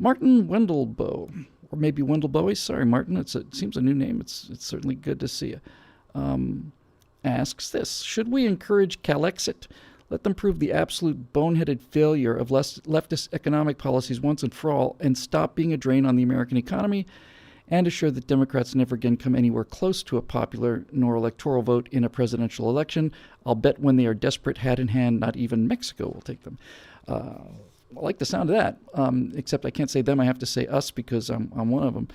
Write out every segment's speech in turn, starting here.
Martin Wendelboe, or maybe Wendelboe. Sorry, Martin. It seems a new name. It's certainly good to see you. Asks this: should we encourage Calexit? Let them prove the absolute boneheaded failure of leftist economic policies once and for all, and stop being a drain on the American economy, and assure that Democrats never again come anywhere close to a popular nor electoral vote in a presidential election. I'll bet when they are desperate, hat in hand, not even Mexico will take them. I like the sound of that, except I can't say them. I have to say us because I'm one of them.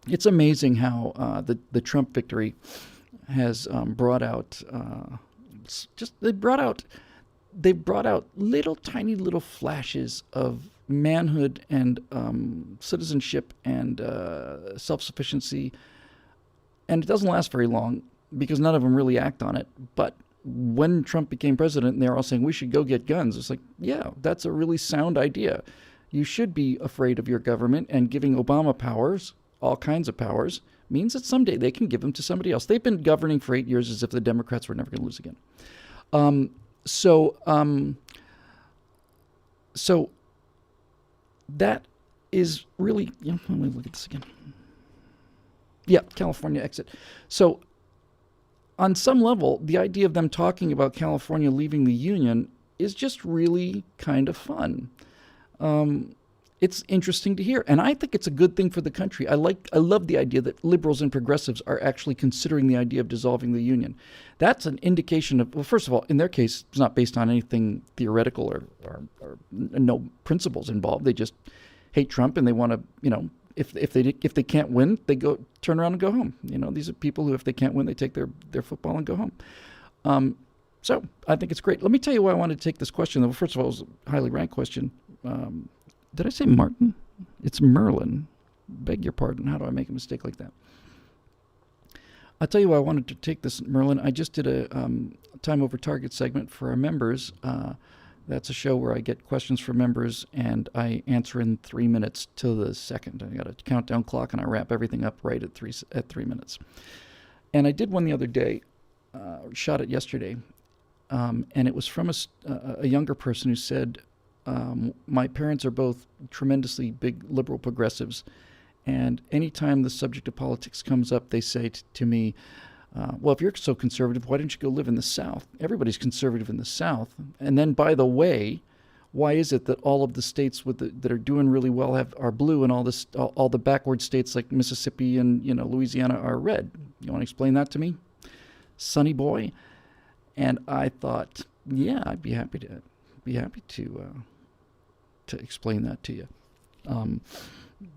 It's amazing how the Trump victory has brought out they brought out little tiny little flashes of manhood and citizenship and self-sufficiency, and it doesn't last very long because none of them really act on it. But when Trump became president and they're all saying we should go get guns, it's like, yeah, that's a really sound idea. You should be afraid of your government, and giving Obama powers, all kinds of powers, means that someday they can give them to somebody else. They've been governing for 8 years as if the Democrats were never going to lose again. So that is really, let me look at this again. Yeah, California exit. So on some level, the idea of them talking about California leaving the Union is just really kind of fun. It's interesting to hear, and I think it's a good thing for the country. I love the idea that liberals and progressives are actually considering the idea of dissolving the Union. That's an indication of, well, first of all, in their case, it's not based on anything theoretical or no principles involved. They just hate Trump, and they want to, if they can't win, they turn around and go home. These are people who, if they can't win, they take their football and go home. So I think it's great. Let me tell you why I wanted to take this question. Well, first of all, it was a highly ranked question. Did I say Martin? It's Merlin. Beg your pardon. How do I make a mistake like that? I'll tell you why I wanted to take this, Merlin. I just did a Time Over Target segment for our members. That's a show where I get questions from members, and I answer in 3 minutes to the second. I got a countdown clock, and I wrap everything up right at 3 minutes. And I did one the other day, shot it yesterday, and it was from a younger person who said, my parents are both tremendously big liberal progressives, and anytime the subject of politics comes up, they say to me, well, if you're so conservative, why don't you go live in the South? Everybody's conservative in the South. And then, by the way, why is it that all of the states that are doing really well are blue, and all the backward states like Mississippi and Louisiana are red? You want to explain that to me, sonny boy? And I thought, yeah, I'd be happy to explain that to you.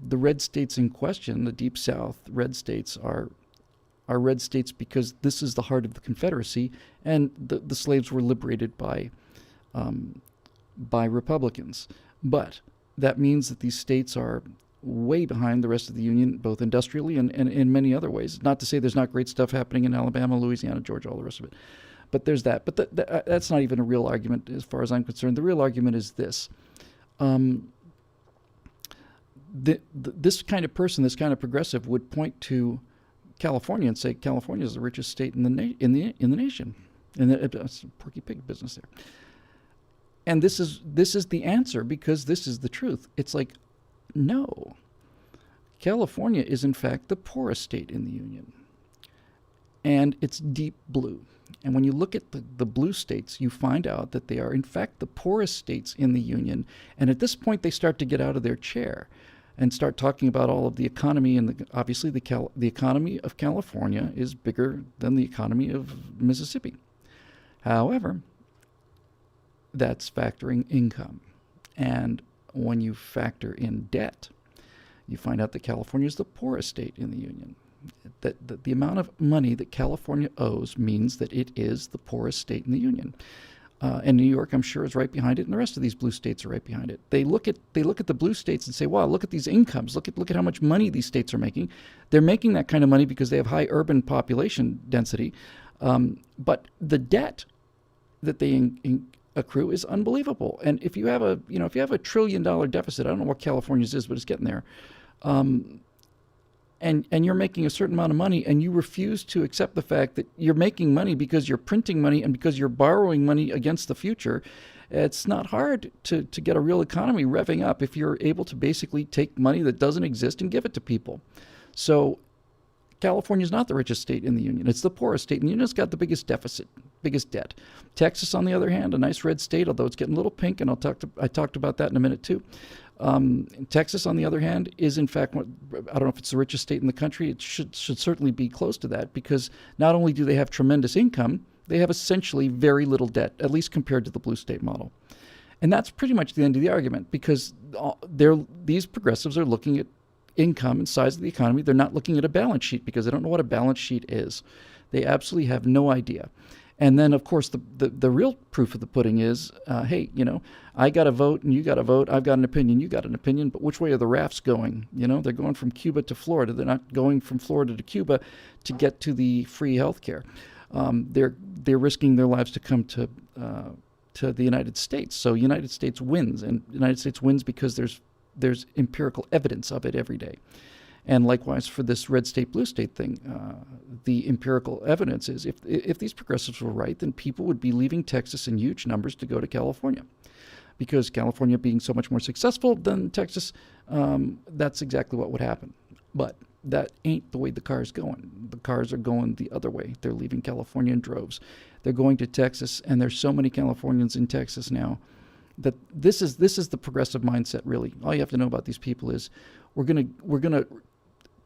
The red states in question, the Deep South red states, are red states because this is the heart of the Confederacy, and the slaves were liberated by Republicans. But that means that these states are way behind the rest of the Union, both industrially and in many other ways. Not to say there's not great stuff happening in Alabama, Louisiana, Georgia, all the rest of it. But there's that. But that's not even a real argument as far as I'm concerned. The real argument is this. This kind of person, this kind of progressive, would point to California and say California is the richest state in the nation. And that's Porky Pig business there. And this is the answer, because this is the truth. It's like, no. California is in fact the poorest state in the Union. And it's deep blue. And when you look at the blue states, you find out that they are, in fact, the poorest states in the Union. And at this point, they start to get out of their chair and start talking about all of the economy. And obviously, the economy of California is bigger than the economy of Mississippi. However, that's factoring income. And when you factor in debt, you find out that California is the poorest state in the Union. That the amount of money that California owes means that it is the poorest state in the Union. And New York, I'm sure, is right behind it, and the rest of these blue states are right behind it. They look at the blue states and say, wow, look at these incomes. Look at how much money these states are making. They're making that kind of money because they have high urban population density. But the debt that they accrue is unbelievable. And if you have a $1 trillion deficit, I don't know what California's is, but it's getting there. And you're making a certain amount of money, and you refuse to accept the fact that you're making money because you're printing money and because you're borrowing money against the future. It's not hard to get a real economy revving up if you're able to basically take money that doesn't exist and give it to people. So California is not the richest state in the union. It's the poorest state in the union. It's got the biggest deficit, biggest debt. Texas, on the other hand, a nice red state, although it's getting a little pink, and I talked about that in a minute too. Texas, on the other hand, is in fact, I don't know if it's the richest state in the country. It should certainly be close to that, because not only do they have tremendous income, they have essentially very little debt, at least compared to the blue state model. And that's pretty much the end of the argument, because these progressives are looking at income and size of the economy. They're not looking at a balance sheet, because they don't know what a balance sheet is. They absolutely have no idea. And then, of course, the real proof of the pudding is, hey, I got a vote and you got a vote. I've got an opinion, you got an opinion. But which way are the rafts going? They're going from Cuba to Florida. They're not going from Florida to Cuba to get to the free health care. They're risking their lives to come to the United States. So United States wins, and the United States wins because there's empirical evidence of it every day. And likewise for this red state, blue state thing, the empirical evidence is if these progressives were right, then people would be leaving Texas in huge numbers to go to California. Because California being so much more successful than Texas, that's exactly what would happen. But that ain't the way the car's going. The cars are going the other way. They're leaving California in droves. They're going to Texas, and there's so many Californians in Texas now that this is the progressive mindset, really. All you have to know about these people is we're gonna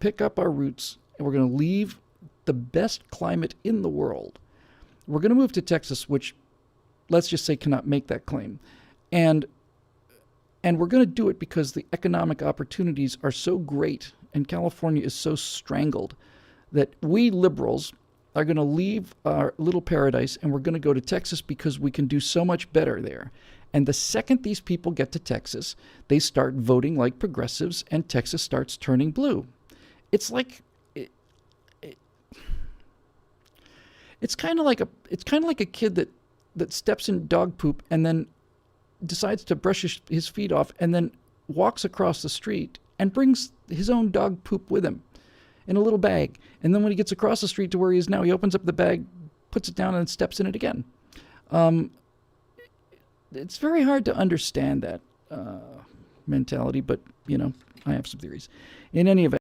pick up our roots, and we're going to leave the best climate in the world. We're going to move to Texas, which, let's just say, cannot make that claim. And we're going to do it because the economic opportunities are so great and California is so strangled that we liberals are going to leave our little paradise and we're going to go to Texas because we can do so much better there. And the second these people get to Texas, they start voting like progressives and Texas starts turning blue. It's like it's kind of like a kid that steps in dog poop and then decides to brush his feet off and then walks across the street and brings his own dog poop with him in a little bag. And then when he gets across the street to where he is now, he opens up the bag, puts it down, and steps in it again. It's very hard to understand that mentality, but I have some theories. In any event.